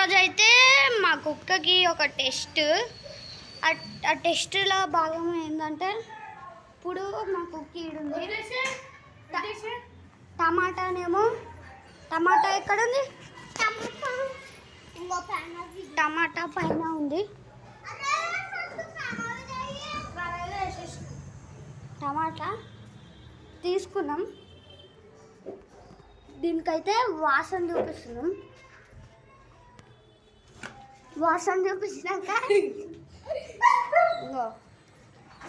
ఈరోజు అయితే మా కుక్కకి ఒక టెస్ట్. ఆ టెస్ట్లో భాగం ఏంటంటే ఇప్పుడు మా కుక్క ఈడుంది. టమాటా ఎక్కడుంది? టమాటా పైన ఉంది. టమాటా తీసుకున్నాం. దీనికైతే వాసన చూపిస్తున్నాం. వాసన చూపించినాక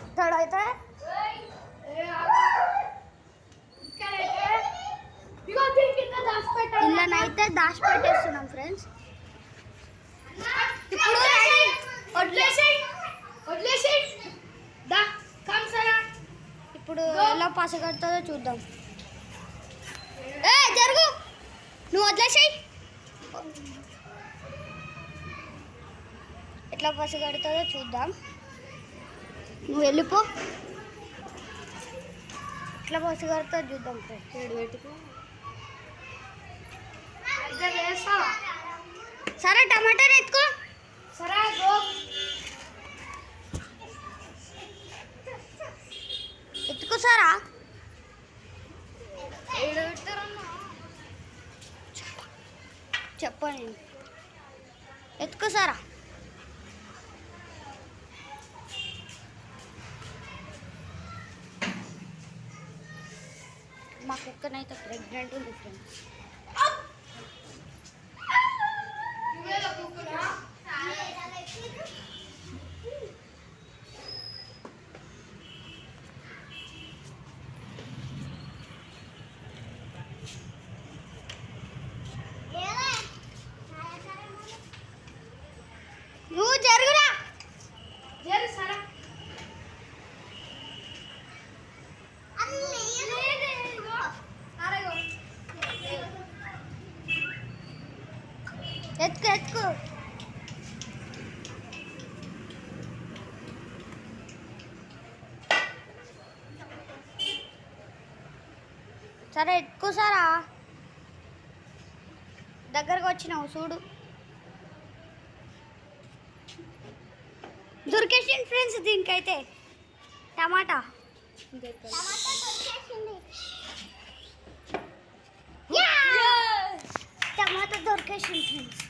ఇక్కడైతే ఇళ్ళనైతే దాచిపెట్టేస్తున్నాం ఫ్రెండ్స్. ఇప్పుడు ఎలా పసగడుతుందో చూద్దాం. జరుగు, నువ్వు వదిలేసాయి. ఎట్లా పసగడుతుందో చూద్దాం. నువ్వు వెళ్ళిపో. ఎట్లా పసగడుతుందో చూద్దాం ఫ్రెండ్స్. సరే టమాటాని ఎత్తుకో. సరే ఎత్తుకో సారా. చెప్పండి, ఎత్తుకో సారా. మా కుక్కనైతే ప్రెగ్నెంట్ ఉంది ఫ్రెండ్స్. నువ్వు జరుగురా. ఎత్తుకు ఎత్తుకు. సరే ఎత్తుకో సారా. దగ్గరకు వచ్చినావు చూడు. దొరికేసింది ఫ్రెండ్స్. దీనికైతే టమాటా దొరికేసింది ఫ్రెండ్స్.